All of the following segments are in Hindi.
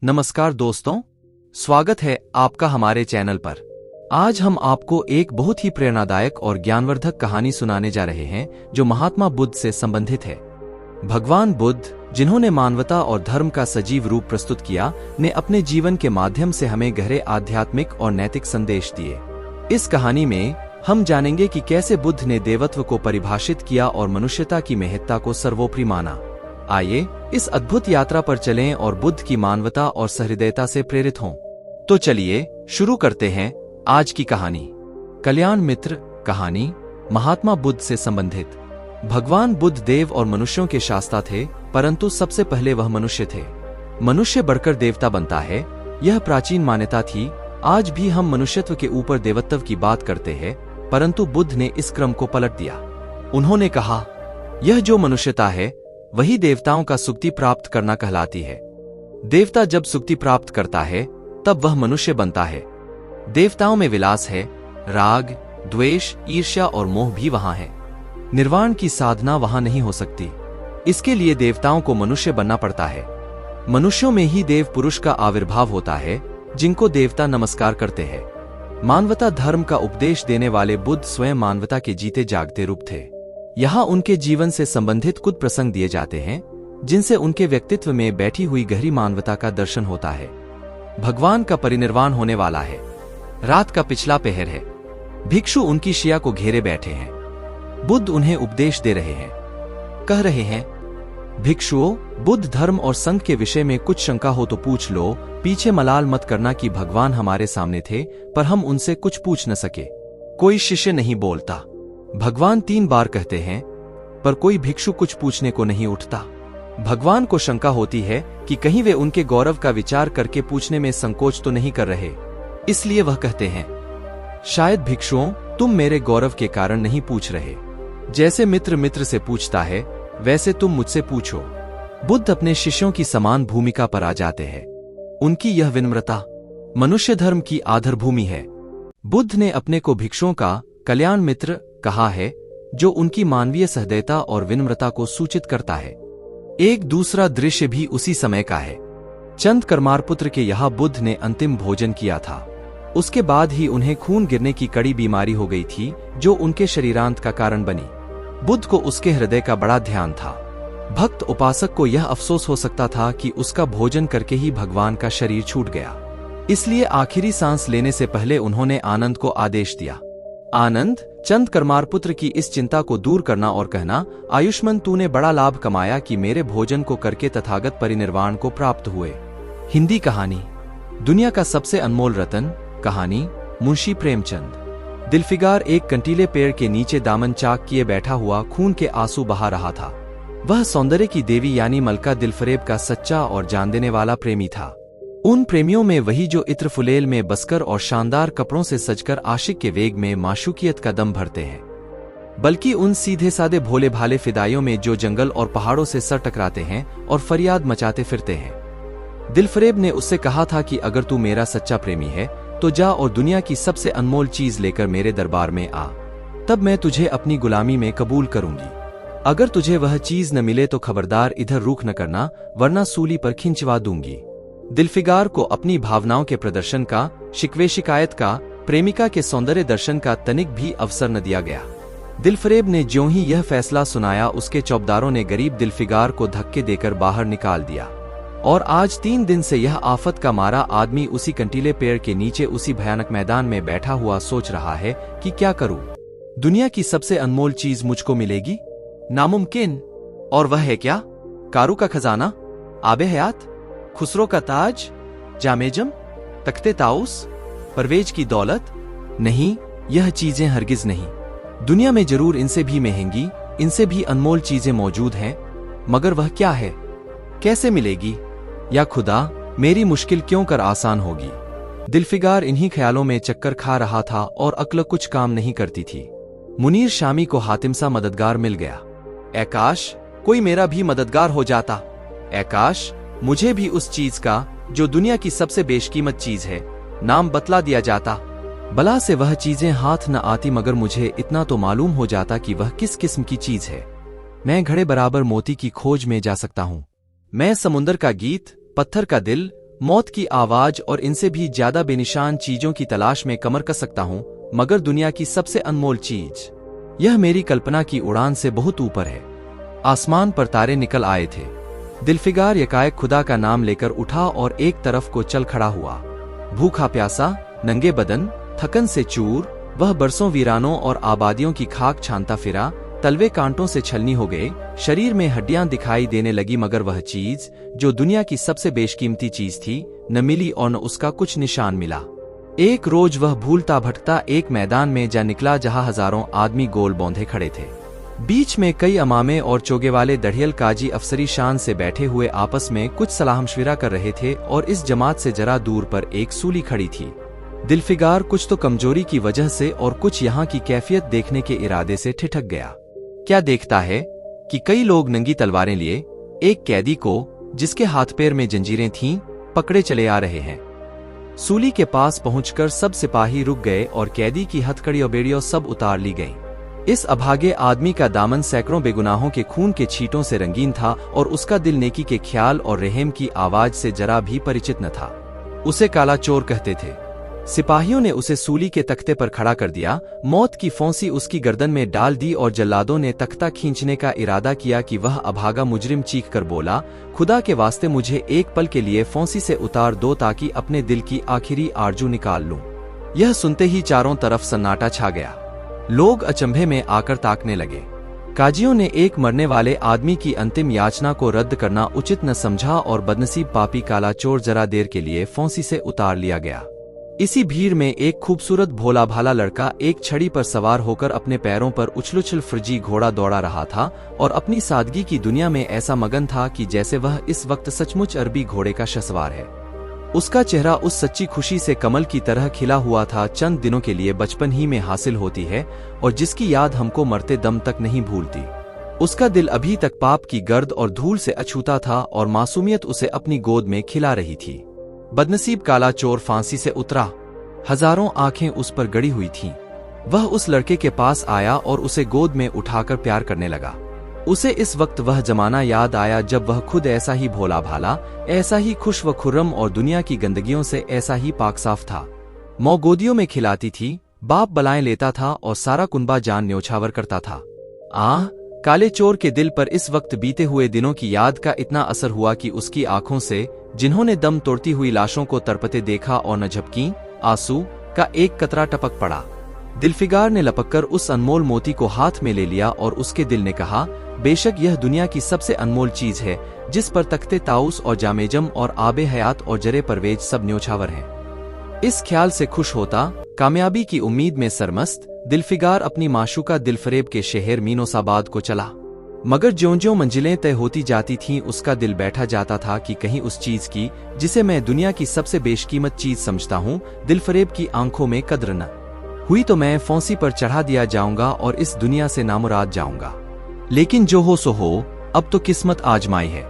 नमस्कार दोस्तों, स्वागत है आपका हमारे चैनल पर। आज हम आपको एक बहुत ही प्रेरणादायक और ज्ञानवर्धक कहानी सुनाने जा रहे हैं जो महात्मा बुद्ध से संबंधित है। भगवान बुद्ध, जिन्होंने मानवता और धर्म का सजीव रूप प्रस्तुत किया, ने अपने जीवन के माध्यम से हमें गहरे आध्यात्मिक और नैतिक संदेश दिए। इस कहानी में हम जानेंगे कि कैसे बुद्ध ने देवत्व को परिभाषित किया और मनुष्यता की महत्ता को सर्वोपरि माना। आइए इस अद्भुत यात्रा पर चलें और बुद्ध की मानवता और सहृदयता से प्रेरित हों। तो चलिए शुरू करते हैं आज की कहानी। कल्याण मित्र कहानी महात्मा बुद्ध से संबंधित। भगवान बुद्ध देव और मनुष्यों के शास्ता थे, परंतु सबसे पहले वह मनुष्य थे। मनुष्य बढ़कर देवता बनता है, यह प्राचीन मान्यता थी। आज भी हम मनुष्यत्व के ऊपर देवत्व की बात करते हैं, परंतु बुद्ध ने इस क्रम को पलट दिया। उन्होंने कहा, यह जो मनुष्यता है वही देवताओं का सुक्ति प्राप्त करना कहलाती है। देवता जब सुक्ति प्राप्त करता है तब वह मनुष्य बनता है। देवताओं में विलास है, राग, द्वेष, ईर्ष्या और मोह भी वहां है। निर्वाण की साधना वहां नहीं हो सकती। इसके लिए देवताओं को मनुष्य बनना पड़ता है। मनुष्यों में ही देव पुरुष का आविर्भाव होता है, जिनको देवता नमस्कार करते हैं। मानवता धर्म का उपदेश देने वाले बुद्ध स्वयं मानवता के जीते जागते रूप थे। यहाँ उनके जीवन से संबंधित कुछ प्रसंग दिए जाते हैं, जिनसे उनके व्यक्तित्व में बैठी हुई गहरी मानवता का दर्शन होता है। भगवान का परिनिर्वाण होने वाला है। रात का पिछला पहर है। भिक्षु उनकी शिया को घेरे बैठे हैं। बुद्ध उन्हें उपदेश दे रहे हैं। कह रहे हैं, भिक्षुओं, बुद्ध धर्म और संघ के विषय में कुछ शंका हो तो पूछ लो। पीछे मलाल मत करना कि भगवान हमारे सामने थे, पर हम उनसे कुछ पूछ न सके। कोई शिष्य नहीं बोलता। भगवान 3 बार कहते हैं, पर कोई भिक्षु कुछ पूछने को नहीं उठता। भगवान को शंका होती है कि कहीं वे उनके गौरव का विचार करके पूछने में संकोच तो नहीं कर रहे। इसलिए वह कहते हैं, शायद भिक्षुओं, तुम मेरे गौरव के कारण नहीं पूछ रहे। जैसे मित्र मित्र से पूछता है, वैसे तुम मुझसे पूछो। बुद्ध अपने शिष्यों की समान भूमिका पर आ जाते हैं। उनकी यह विनम्रता मनुष्य धर्म की आधारभूमि है। बुद्ध ने अपने को भिक्षुओं का कल्याण मित्र कहा है, जो उनकी मानवीय सहृदयता और विनम्रता को सूचित करता है। एक दूसरा दृश्य भी उसी समय का है। चंद करमारपुत्र के यहाँ बुद्ध ने अंतिम भोजन किया था। उसके बाद ही उन्हें खून गिरने की कड़ी बीमारी हो गई थी, जो उनके शरीरांत का कारण बनी। बुद्ध को उसके हृदय का बड़ा ध्यान था। भक्त उपासक को यह अफसोस हो सकता था कि उसका भोजन करके ही भगवान का शरीर छूट गया। इसलिए आखिरी सांस लेने से पहले उन्होंने आनंद को आदेश दिया। आनंद, चंद करमारपुत्र की इस चिंता को दूर करना और कहना, आयुष्मान, तूने बड़ा लाभ कमाया कि मेरे भोजन को करके तथागत परिनिर्वाण को प्राप्त हुए। हिंदी कहानी दुनिया का सबसे अनमोल रतन कहानी मुंशी प्रेमचंद। दिलफिगार एक कंटीले पेड़ के नीचे दामन चाक किए बैठा हुआ खून के आंसू बहा रहा था। वह सौंदर्य की देवी यानी मलका दिलफरेब का सच्चा और जान देने वाला प्रेमी था। उन प्रेमियों में वही जो इत्र फुलेल में बसकर और शानदार कपड़ों से सजकर आशिक के वेग में माशूकियत का दम भरते हैं, बल्कि उन सीधे सादे भोले भाले फिदाइयों में जो जंगल और पहाड़ों से सर टकराते हैं और फरियाद मचाते फिरते हैं। दिलफरेब ने उससे कहा था कि अगर तू मेरा सच्चा प्रेमी है तो जा और दुनिया की सबसे अनमोल चीज लेकर मेरे दरबार में आ, तब मैं तुझे अपनी गुलामी में कबूल करूंगी। अगर तुझे वह चीज न मिले तो खबरदार इधर रुख न करना, वरना सूली पर खिंचवा दूंगी। दिलफिगार को अपनी भावनाओं के प्रदर्शन का, शिकवे शिकायत का, प्रेमिका के सौंदर्य दर्शन का तनिक भी अवसर न दिया गया। दिलफरेब ने ज्यों ही यह फैसला सुनाया, उसके चौबदारों ने गरीब दिलफिगार को धक्के देकर बाहर निकाल दिया। और आज 3 दिन से यह आफत का मारा आदमी उसी कंटीले पेड़ के नीचे उसी भयानक मैदान में बैठा हुआ सोच रहा है कि क्या करूं। दुनिया की सबसे अनमोल चीज मुझको मिलेगी? नामुमकिन। और वह है क्या? कारू का खजाना, आबे हयात, खुसरो का ताज, जामेजम, तख्ते ताउस, परवेज की दौलत? नहीं, यह चीजें हरगिज नहीं। दुनिया में जरूर इनसे भी महंगी, इनसे भी अनमोल चीजें मौजूद हैं, मगर वह क्या है? कैसे मिलेगी? या खुदा, मेरी मुश्किल क्यों कर आसान होगी? दिलफिगार इन्हीं ख्यालों में चक्कर खा रहा था और अक्ल कुछ काम नहीं करती थी। मुनीर शामी को हातिम सा मददगार मिल गया। ऐ काश कोई मेरा भी मददगार हो जाता। ऐ काश मुझे भी उस चीज का, जो दुनिया की सबसे बेशकीमत चीज है, नाम बतला दिया जाता। बला से वह चीजें हाथ न आती, मगर मुझे इतना तो मालूम हो जाता कि वह किस किस्म की चीज है। मैं घड़े बराबर मोती की खोज में जा सकता हूं। मैं समुंदर का गीत, पत्थर का दिल, मौत की आवाज और इनसे भी ज्यादा बेनिशान चीजों की तलाश में कमर कस सकता हूं, मगर दुनिया की सबसे अनमोल चीज, यह मेरी कल्पना की उड़ान से बहुत ऊपर है। आसमान पर तारे निकल आए थे। दिलफिगार यकायक खुदा का नाम लेकर उठा और एक तरफ को चल खड़ा हुआ। भूखा प्यासा, नंगे बदन, थकन से चूर, वह बरसों वीरानों और आबादियों की खाक छानता फिरा। तलवे कांटों से छलनी हो गए, शरीर में हड्डियां दिखाई देने लगी, मगर वह चीज जो दुनिया की सबसे बेशकीमती चीज थी, न मिली और न उसका कुछ निशान मिला। एक रोज वह भूलता भटकता एक मैदान में जा निकला जहां हजारों आदमी गोल बौंधे खड़े थे। बीच में कई अमामे और चोगे वाले दढ़ियल काजी अफसरी शान से बैठे हुए आपस में कुछ सलाह मशविरा कर रहे थे, और इस जमात से जरा दूर पर एक सूली खड़ी थी। दिलफिगार कुछ तो कमजोरी की वजह से और कुछ यहाँ की कैफियत देखने के इरादे से ठिठक गया। क्या देखता है कि कई लोग नंगी तलवारें लिए एक कैदी को, जिसके हाथ पैर में जंजीरें थीं, पकड़े चले आ रहे हैं। सूली के पास पहुंचकर सब सिपाही रुक गए और कैदी की हथकड़ियों बेड़ियों सब उतार ली गईं। इस अभागे आदमी का दामन सैकड़ों बेगुनाहों के खून के छींटों से रंगीन था, और उसका दिल नेकी के ख्याल और रहम की आवाज से जरा भी परिचित न था। उसे काला चोर कहते थे। सिपाहियों ने उसे सूली के तख्ते पर खड़ा कर दिया, मौत की फौंसी उसकी गर्दन में डाल दी, और जल्लादों ने तख्ता खींचने का इरादा किया कि वह अभागा मुजरिम चीख कर बोला, खुदा के वास्ते मुझे एक पल के लिए फौंसी से उतार दो ताकि अपने दिल की आखिरी आरजू निकाल लूं। यह सुनते ही चारों तरफ सन्नाटा छा गया। लोग अचंभे में आकर ताकने लगे। काजियों ने एक मरने वाले आदमी की अंतिम याचना को रद्द करना उचित न समझा, और बदनसीब पापी काला चोर जरा देर के लिए फौंसी से उतार लिया गया। इसी भीड़ में एक खूबसूरत भोला भाला लड़का एक छड़ी पर सवार होकर अपने पैरों पर उछल-उछल फर्जी घोड़ा दौड़ा रहा था, और अपनी सादगी की दुनिया में ऐसा मगन था कि जैसे वह इस वक्त सचमुच अरबी घोड़े का शसवार है। उसका चेहरा उस सच्ची खुशी से कमल की तरह खिला हुआ था, चंद दिनों के लिए बचपन ही में हासिल होती है, और जिसकी याद हमको मरते दम तक नहीं भूलती। उसका दिल अभी तक पाप की गर्द और धूल से अछूता था, और मासूमियत उसे अपनी गोद में खिला रही थी। बदनसीब काला चोर फांसी से उतरा। हजारों आंखें उस पर गड़ी हुई थीं। वह उस लड़के के पास आया और उसे गोद में उठाकर प्यार करने लगा। उसे इस वक्त वह जमाना याद आया जब वह खुद ऐसा ही भोला भाला, ऐसा ही खुश व खुर्रम और दुनिया की गंदगियों से ऐसा ही पाक साफ था। मौ गोदियों में खिलाती थी, बाप बलाएं लेता था, और सारा कुनबा जान न्योछावर करता था। आह, काले चोर के दिल पर इस वक्त बीते हुए दिनों की याद का इतना असर हुआ कि उसकी आंखों से, जिन्होंने दम तोड़ती हुई लाशों को तरपते देखा और न झपकी, आंसू का एक कतरा टपक पड़ा। दिलफिगार ने लपककर उस अनमोल मोती को हाथ में ले लिया, और उसके दिल ने कहा, बेशक यह दुनिया की सबसे अनमोल चीज है, जिस पर तख्ते ताउस और जामेजम और आबे हयात और जरे परवेज सब न्योछावर हैं। इस ख्याल से खुश होता, कामयाबी की उम्मीद में सरमस्त, दिलफिगार अपनी माशूका दिलफरेब के शहर मीनोसाबाद को चला। मगर ज्यों-ज्यों मंजिलें तय होती जाती थीं, उसका दिल बैठा जाता था कि कहीं उस चीज की, जिसे मैं दुनिया की सबसे बेशकीमत चीज समझता हूँ, दिलफरेब की आंखों में कद्र न हुई तो मैं फांसी पर चढ़ा दिया जाऊंगा और इस दुनिया से नामुराद जाऊंगा। लेकिन जो हो सो हो, अब तो किस्मत आजमाई है।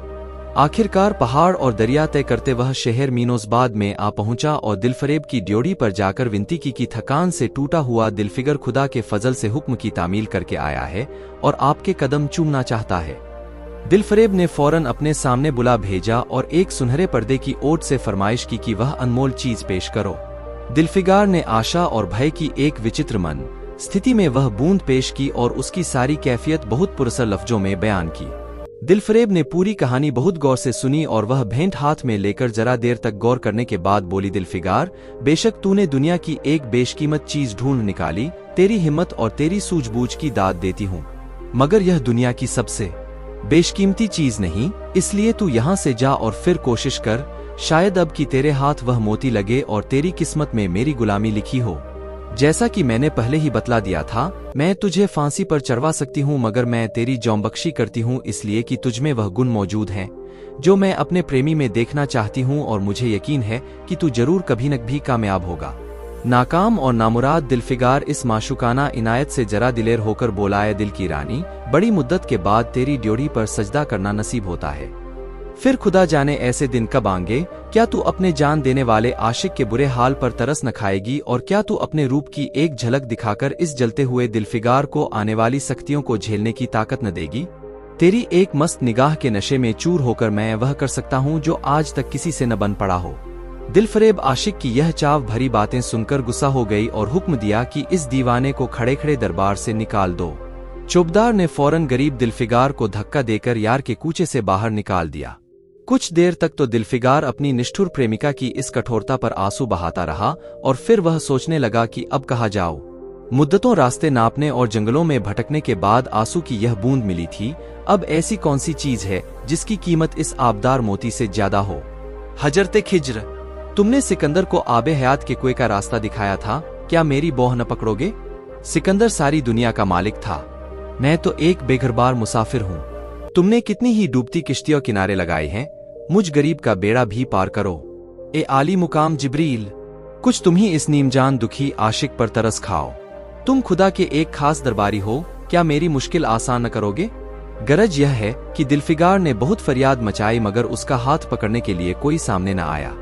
आखिरकार पहाड़ और दरिया तय करते वह शहर मीनोसाबाद में आ पहुंचा, और दिलफरेब की ड्योढ़ी पर जाकर विनती की कि थकान से टूटा हुआ दिलफिगर खुदा के फजल से हुक्म की तामील करके आया है और आपके कदम चूमना चाहता है। दिलफरेब ने फौरन अपने सामने बुला भेजा और एक सुनहरे पर्दे की ओट से फरमाइश की कि वह अनमोल चीज पेश करो। दिलफिगार ने आशा और भय की एक विचित्र मन स्थिति में वह बूंद पेश की और उसकी सारी कैफियत बहुत पुरसर लफ्जों में बयान की। दिलफरेब ने पूरी कहानी बहुत गौर से सुनी, और वह भेंट हाथ में लेकर जरा देर तक गौर करने के बाद बोली, दिलफिगार, बेशक तूने दुनिया की एक बेशकीमत चीज ढूंढ निकाली, तेरी हिम्मत और तेरी सूझबूझ की दाद देती हूँ, मगर यह दुनिया की सबसे बेशकीमती चीज नहीं, इसलिए तू यहाँ से जा और फिर कोशिश कर, शायद अब कि तेरे हाथ वह मोती लगे और तेरी किस्मत में मेरी गुलामी लिखी हो। जैसा कि मैंने पहले ही बतला दिया था, मैं तुझे फांसी पर चढ़वा सकती हूँ, मगर मैं तेरी जौंबख्शी करती हूँ इसलिए कि तुझमें वह गुण मौजूद हैं जो मैं अपने प्रेमी में देखना चाहती हूँ, और मुझे यकीन है कि तू जरूर कभी न कभी कामयाब होगा। नाकाम और नामुराद दिलफिगार इस माशुकाना इनायत से जरा दिलेर होकर बोलाए, दिल की रानी, बड़ी मुद्दत के बाद तेरी ड्योढ़ी पर सजदा करना नसीब होता है। फिर खुदा जाने ऐसे दिन कब आएंगे। क्या तू अपने जान देने वाले आशिक के बुरे हाल पर तरस न खाएगी, और क्या तू अपने रूप की एक झलक दिखाकर इस जलते हुए दिलफिगार को आने वाली सख्तियों को झेलने की ताकत न देगी। तेरी एक मस्त निगाह के नशे में चूर होकर मैं वह कर सकता हूँ जो आज तक किसी से न बन पड़ा हो। दिलफरेब आशिक की यह चाव भरी बातें सुनकर गुस्सा हो गई और हुक्म दिया कि इस दीवाने को खड़े खड़े दरबार से निकाल दो। चौबदार ने फौरन गरीब दिलफिगार को धक्का देकर यार के कूचे से बाहर निकाल दिया। कुछ देर तक तो दिलफिगार अपनी निष्ठुर प्रेमिका की इस कठोरता पर आंसू बहाता रहा और फिर वह सोचने लगा कि अब कहाँ जाओ। मुद्दतों रास्ते नापने और जंगलों में भटकने के बाद आंसू की यह बूंद मिली थी। अब ऐसी कौन सी चीज है जिसकी कीमत इस आबदार मोती से ज्यादा हो। हजरते खिज्र, तुमने सिकंदर को आबे हयात के कुएं का रास्ता दिखाया था, क्या मेरी बौह न पकड़ोगे? सिकंदर सारी दुनिया का मालिक था, मैं तो एक बेघरबार मुसाफिर हूँ। तुमने कितनी ही डूबती किश्तियों किनारे लगाए हैं, मुझ गरीब का बेड़ा भी पार करो। ए आली मुकाम जिब्रील, कुछ तुम ही इस नीमजान दुखी आशिक पर तरस खाओ। तुम खुदा के एक खास दरबारी हो, क्या मेरी मुश्किल आसान न करोगे? गरज यह है कि दिलफिगार ने बहुत फरियाद मचाई मगर उसका हाथ पकड़ने के लिए कोई सामने न आया।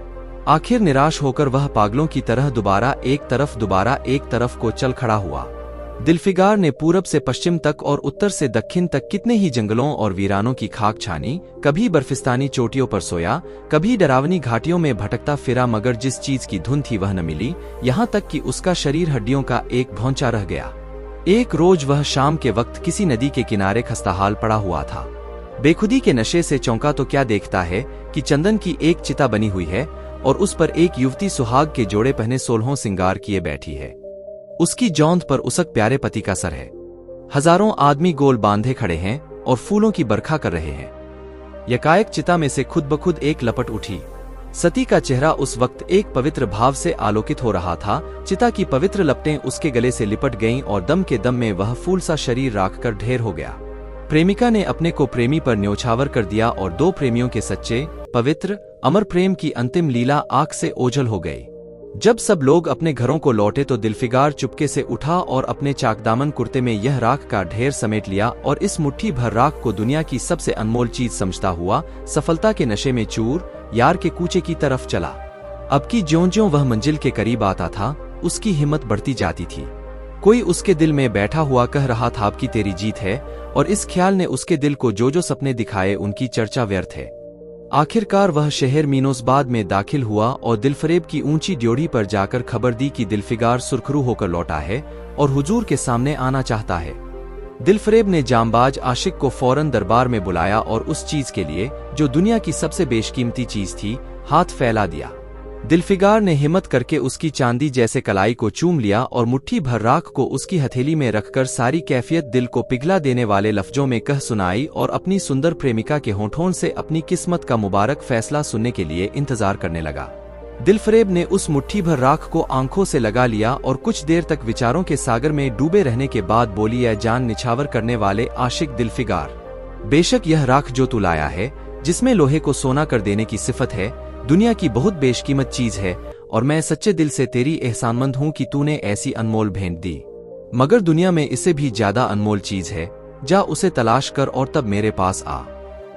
आखिर निराश होकर वह पागलों की तरह दोबारा एक तरफ को चल खड़ा हुआ। दिलफिगार ने पूरब से पश्चिम तक और उत्तर से दक्षिण तक कितने ही जंगलों और वीरानों की खाक छानी, कभी बर्फिस्तानी चोटियों पर सोया, कभी डरावनी घाटियों में भटकता फिरा मगर जिस चीज की धुन थी वह न मिली, यहाँ तक कि उसका शरीर हड्डियों का एक भौंचा रह गया। एक रोज वह शाम के वक्त किसी नदी के किनारे खस्ताहाल पड़ा हुआ था। बेखुदी के नशे से चौंका तो क्या देखता है कि चंदन की एक चिता बनी हुई है और उस पर एक युवती सुहाग के जोड़े पहने 16 सिंगार किए बैठी है। उसकी जौंद पर उसक प्यारे पति का सर है। हजारों आदमी गोल बांधे खड़े हैं और फूलों की बरखा कर रहे हैं। यकायक चिता में से खुद ब खुद एक लपट उठी। सती का चेहरा उस वक्त एक पवित्र भाव से आलोकित हो रहा था। चिता की पवित्र लपटें उसके गले से लिपट गईं और दम के दम में वह फूल सा शरीर राख कर ढेर हो गया। प्रेमिका ने अपने को प्रेमी पर न्योछावर कर दिया और दो प्रेमियों के सच्चे, पवित्र, अमर प्रेम की अंतिम लीला आंख से ओझल हो गई। जब सब लोग अपने घरों को लौटे तो दिलफिगार चुपके से उठा और अपने चाकदामन कुर्ते में यह राख का ढेर समेट लिया और इस मुट्ठी भर राख को दुनिया की सबसे अनमोल चीज समझता हुआ सफलता के नशे में चूर यार के कूचे की तरफ चला। अब की ज्यों-ज्यों वह मंजिल के करीब आता था, उसकी हिम्मत बढ़ती जाती थी। कोई उसके दिल में बैठा हुआ कह रहा था अब की तेरी जीत है, और इस ख्याल ने उसके दिल को जो जो सपने दिखाए उनकी चर्चा व्यर्थ है। आखिरकार वह शहर मीनोसबाद में दाखिल हुआ और दिलफरेब की ऊंची ड्योढ़ी पर जाकर खबर दी कि दिलफिगार सुरखरू होकर लौटा है और हुजूर के सामने आना चाहता है। दिलफरेब ने जांबाज आशिक को फौरन दरबार में बुलाया और उस चीज के लिए जो दुनिया की सबसे बेशकीमती चीज थी, हाथ फैला दिया। दिलफिगार ने हिम्मत करके उसकी चांदी जैसे कलाई को चूम लिया और मुट्ठी भर राख को उसकी हथेली में रखकर सारी कैफियत दिल को पिघला देने वाले लफ्जों में कह सुनाई और अपनी सुंदर प्रेमिका के होठों से अपनी किस्मत का मुबारक फैसला सुनने के लिए इंतजार करने लगा। दिलफरेब ने उस मुट्ठी भर राख को आंखों से लगा लिया और कुछ देर तक विचारों के सागर में डूबे रहने के बाद बोली, यह जान निछावर करने वाले आशिक दिलफिगार, बेशक यह राख जो तू लाया है, जिसमें लोहे को सोना कर देने की सिफत है, दुनिया की बहुत बेशकीमत चीज है और मैं सच्चे दिल से तेरी एहसानमंद हूं कि तूने ऐसी अनमोल भेंट दी। मगर दुनिया में इससे भी ज्यादा अनमोल चीज है, जा उसे तलाश कर और तब मेरे पास आ।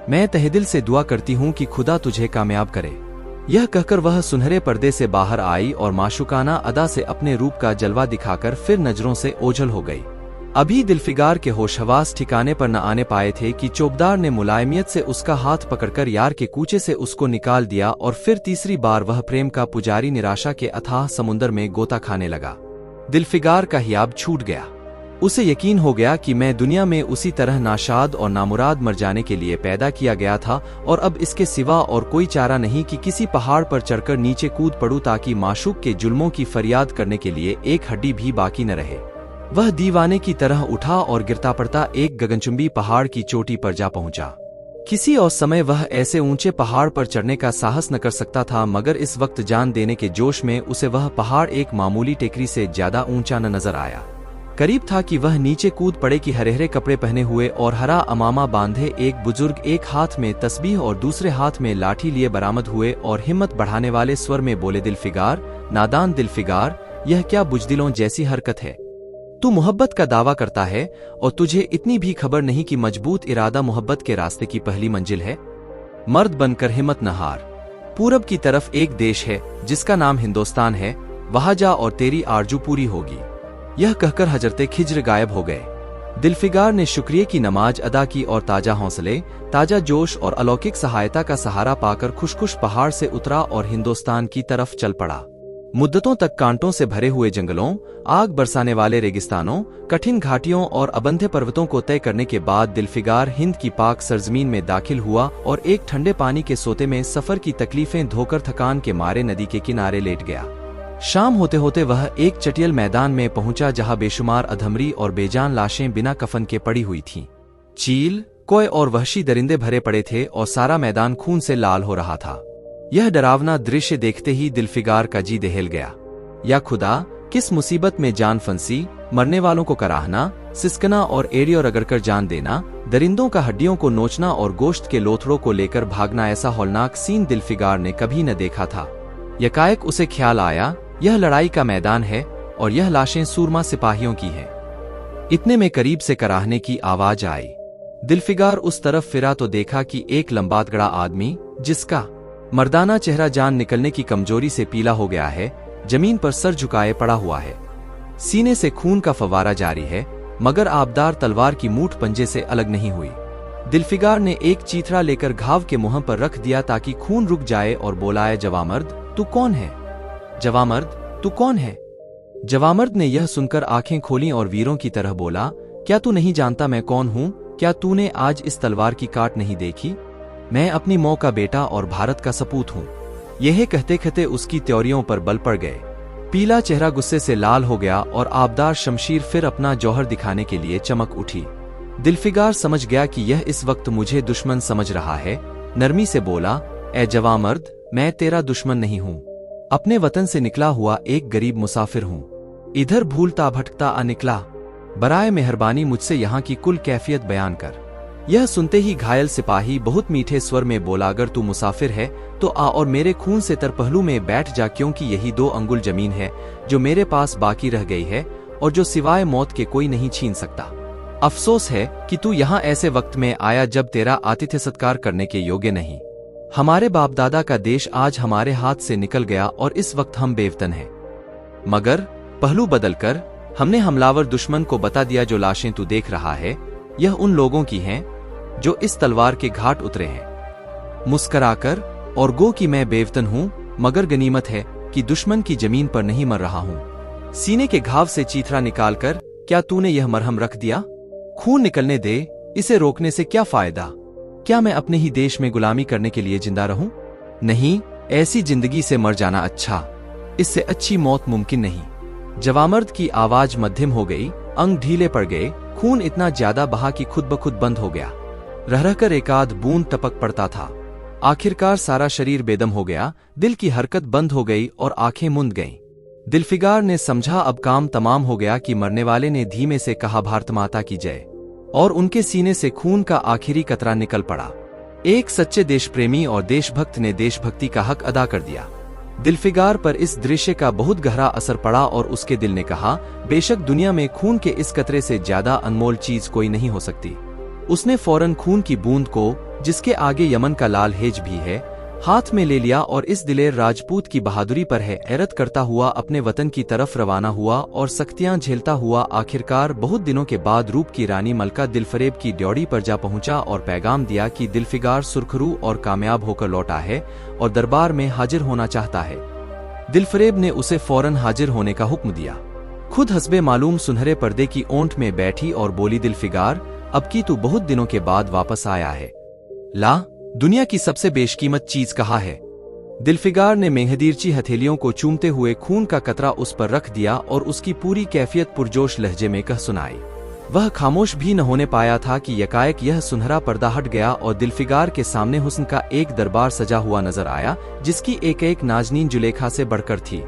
मैं तहे दिल से दुआ करती हूं कि खुदा तुझे कामयाब करे। यह कहकर वह सुनहरे पर्दे से बाहर आई और माशुकाना अदा से अपने रूप का जलवा दिखाकर फिर नजरों से ओझल हो गई। अभी दिलफिगार के होशहवास ठिकाने पर न आने पाए थे कि चौबदार ने मुलायमियत से उसका हाथ पकड़कर यार के कूचे से उसको निकाल दिया और फिर तीसरी बार वह प्रेम का पुजारी निराशा के अथाह समुंदर में गोता खाने लगा। दिलफिगार का हियाब छूट गया। उसे यकीन हो गया कि मैं दुनिया में उसी तरह नाशाद और नामुराद मर जाने के लिए पैदा किया गया था और अब इसके सिवा और कोई चारा नहीं कि किसी पहाड़ पर चढ़कर नीचे कूद पड़ूं ताकि माशूक के जुल्मों की फरियाद करने के लिए एक हड्डी भी बाकी न रहे। वह दीवाने की तरह उठा और गिरता पड़ता एक गगनचुंबी पहाड़ की चोटी पर जा पहुंचा। किसी और समय वह ऐसे ऊंचे पहाड़ पर चढ़ने का साहस न कर सकता था, मगर इस वक्त जान देने के जोश में उसे वह पहाड़ एक मामूली टेकरी से ज्यादा ऊंचा न नजर आया। करीब था कि वह नीचे कूद पड़े कि हरे-हरे कपड़े पहने हुए और हरा अमामा बांधे एक बुजुर्ग एक हाथ में तस्बीह और दूसरे हाथ में लाठी लिए बरामद हुए और हिम्मत बढ़ाने वाले स्वर में बोले, दिलफिगार, नादान दिलफिगार, यह क्या बुजदिलों जैसी हरकत है? तू मोहब्बत का दावा करता है और तुझे इतनी भी खबर नहीं कि मजबूत इरादा मोहब्बत के रास्ते की पहली मंजिल है। मर्द बनकर हिम्मत न हार। पूरब की तरफ एक देश है जिसका नाम हिंदुस्तान है, वहां जा और तेरी आरजू पूरी होगी। यह कहकर हजरते खिज्र गायब हो गए। दिलफिगार ने शुक्रिया की नमाज अदा की और ताजा हौसले, ताजा जोश और अलौकिक सहायता का सहारा पाकर खुश पहाड़ से उतरा और हिंदुस्तान की तरफ चल पड़ा। मुद्दतों तक कांटों से भरे हुए जंगलों, आग बरसाने वाले रेगिस्तानों, कठिन घाटियों और अबंधे पर्वतों को तय करने के बाद दिलफिगार हिंद की पाक सरजमीन में दाखिल हुआ और एक ठंडे पानी के सोते में सफर की तकलीफें धोकर थकान के मारे नदी के किनारे लेट गया। शाम होते होते वह एक चटियल मैदान में पहुंचा जहां बेशुमार अधमरी और बेजान लाशें बिना कफन के पड़ी हुई थीं। चील, कोय और वहशी दरिंदे भरे पड़े थे और सारा मैदान खून से लाल हो रहा था। यह डरावना दृश्य देखते ही दिलफिगार का जी दहल गया। या खुदा, किस मुसीबत में जान फंसी, मरने वालों को कराहना, सिसकना और एड़ियों रगड़कर जान देना, दरिंदों का हड्डियों को नोचना और गोश्त के लोथड़ों को लेकर भागना, ऐसा हौलनाक सीन दिलफिगार ने कभी न देखा था। यकाएक उसे ख्याल आया, यह लड़ाई का मैदान है और यह लाशें सूरमा सिपाहियों की हैं। इतने में करीब से कराहने की आवाज आई। दिलफिगार उस तरफ फिरा तो देखा कि एक लंबातगड़ा आदमी, जिसका मर्दाना चेहरा जान निकलने की कमजोरी से पीला हो गया है, जमीन पर सर झुकाए पड़ा हुआ है। सीने से खून का फवारा जारी है, मगर आबदार तलवार की मूठ पंजे से अलग नहीं हुई। दिलफिगार ने एक चीथड़ा लेकर घाव के मुंह पर रख दिया ताकि खून रुक जाए और बोलाए, जवामर्द, तू कौन है? जवामर्द, तू कौन है? जवामर्द ने यह सुनकर आंखें खोलीं और वीरों की तरह बोला, क्या तू नहीं जानता मैं कौन हूं? क्या तूने आज इस तलवार की काट नहीं देखी? मैं अपनी मौं का बेटा और भारत का सपूत हूं। यह कहते कहते उसकी त्योरियों पर बल पड़ गए। पीला चेहरा गुस्से से लाल हो गया और आबदार शमशीर फिर अपना जौहर दिखाने के लिए चमक उठी। दिलफिगार समझ गया कि यह इस वक्त मुझे दुश्मन समझ रहा है। नरमी से बोला, ए जवामर्द, मैं तेरा दुश्मन नहीं हूं। अपने वतन से निकला हुआ एक गरीब मुसाफिर हूं। इधर भूलता भटकता आ निकला। बराए मेहरबानी मुझसे यहाँ की कुल कैफियत बयान कर। यह सुनते ही घायल सिपाही बहुत मीठे स्वर में बोला, अगर तू मुसाफिर है तो आ और मेरे खून से तरपहलू में बैठ जा, क्योंकि यही 2 अंगुल जमीन है जो मेरे पास बाकी रह गई है और जो सिवाय मौत के कोई नहीं छीन सकता। अफसोस है कि तू यहाँ ऐसे वक्त में आया जब तेरा आतिथ्य सत्कार करने के योग्य नहीं। हमारे बाप दादा का देश आज हमारे हाथ से निकल गया और इस वक्त हम बेवतन हैं। मगर पहलू बदलकर हमने हमलावर दुश्मन को बता दिया, जो लाशें तू देख रहा है यह उन लोगों की हैं जो इस तलवार के घाट उतरे हैं। मुस्कराकर और गो कि मैं बेवतन हूं, मगर गनीमत है कि दुश्मन की जमीन पर नहीं मर रहा हूं। सीने के घाव से चीथड़ा निकालकर क्या तूने यह मरहम रख दिया? खून निकलने दे, इसे रोकने से क्या फायदा? क्या मैं अपने ही देश में गुलामी करने के लिए जिंदा रहूं? नहीं, ऐसी जिंदगी से मर जाना अच्छा, इससे अच्छी मौत मुमकिन नहीं। जवामर्द की आवाज मध्यम हो गई, अंग ढीले पड़ गए, खून इतना ज्यादा बहा कि खुद ब खुद बंद हो गया। रह रहकर एकाध बूंद टपक पड़ता था। आखिरकार सारा शरीर बेदम हो गया, दिल की हरकत बंद हो गई और आंखें मुंद गईं। दिलफिगार ने समझा अब काम तमाम हो गया कि मरने वाले ने धीमे से कहा, भारत माता की जय, और उनके सीने से खून का आखिरी कतरा निकल पड़ा। एक सच्चे देशप्रेमी और देशभक्त ने देशभक्ति का हक अदा कर दिया। दिलफिगार पर इस दृश्य का बहुत गहरा असर पड़ा और उसके दिल ने कहा, बेशक दुनिया में खून के इस कतरे से ज्यादा अनमोल चीज कोई नहीं हो सकती। उसने फौरन खून की बूंद को, जिसके आगे यमन का लाल हेज भी है, हाथ में ले लिया और इस दिलेर राजपूत की बहादुरी पर हैरत करता हुआ अपने वतन की तरफ रवाना हुआ और सख्तियां झेलता हुआ आखिरकार बहुत दिनों के बाद रूप की रानी मलका दिलफरेब की ड्योढ़ी पर जा पहुंचा और पैगाम दिया कि दिलफिगार सुरखरू और कामयाब होकर लौटा है और दरबार में हाजिर होना चाहता है। दिलफरेब ने उसे फौरन हाजिर होने का हुक्म दिया। खुद हस्बे मालूम सुनहरे पर्दे की ओंठ में बैठी और बोली, दिलफिगार, अब की तू बहुत दिनों के बाद वापस आया है। ला, दुनिया की सबसे बेशकीमत चीज कहाँ है? दिलफिगार ने मेहदीरची हथेलियों को चूमते हुए खून का कतरा उस पर रख दिया और उसकी पूरी कैफियत पुरजोश लहजे में कह सुनाई। वह खामोश भी न होने पाया था कि यकाएक यह सुनहरा पर्दा हट गया और दिलफिगार के सामने हुस्न का एक दरबार सजा हुआ नजर आया, जिसकी एक एक नाजनीन जुलेखा से बढ़कर थी।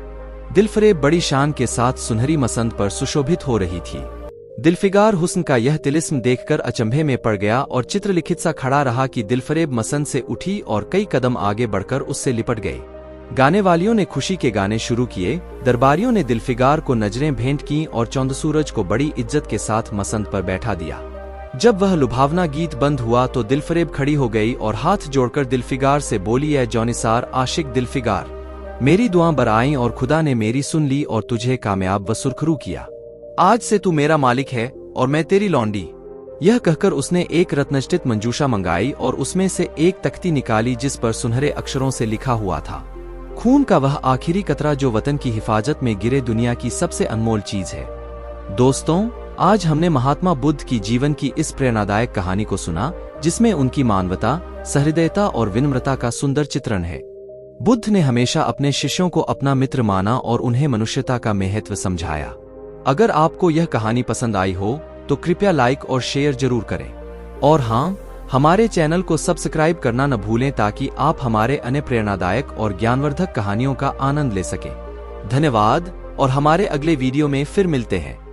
दिलफरेब बड़ी शान के साथ सुनहरी मसंद पर सुशोभित हो रही थी। दिलफिगार हुस्न का यह तिलिस्म देखकर अचंभे में पड़ गया और चित्रलिखित सा खड़ा रहा कि दिलफरेब मसंद से उठी और कई कदम आगे बढ़कर उससे लिपट गई। गाने वालियों ने खुशी के गाने शुरू किए, दरबारियों ने दिलफिगार को नजरें भेंट की और चौंदसूरज को बड़ी इज्जत के साथ मसंद पर बैठा दिया। जब वह लुभावना गीत बंद हुआ तो दिलफरेब खड़ी हो गई और हाथ जोड़कर दिलफिगार से बोली, ऐ जौनिसार आशिक दिलफिगार, मेरी दुआ बराईं और खुदा ने मेरी सुन ली और तुझे कामयाब व सुरखरू किया। आज से तू मेरा मालिक है और मैं तेरी लौंडी। यह कहकर उसने एक रत्नजटित मंजूषा मंगाई और उसमें से एक तख्ती निकाली जिस पर सुनहरे अक्षरों से लिखा हुआ था, खून का वह आखिरी कतरा जो वतन की हिफाजत में गिरे दुनिया की सबसे अनमोल चीज है। दोस्तों, आज हमने महात्मा बुद्ध की जीवन की इस प्रेरणादायक कहानी को सुना, जिसमें उनकी मानवता, सहृदयता और विनम्रता का सुंदर चित्रण है। बुद्ध ने हमेशा अपने शिष्यों को अपना मित्र माना और उन्हें मनुष्यता का महत्व समझाया। अगर आपको यह कहानी पसंद आई हो तो कृपया लाइक और शेयर जरूर करें। और हाँ, हमारे चैनल को सब्सक्राइब करना न भूलें ताकि आप हमारे अन्य प्रेरणादायक और ज्ञानवर्धक कहानियों का आनंद ले सकें। धन्यवाद और हमारे अगले वीडियो में फिर मिलते हैं।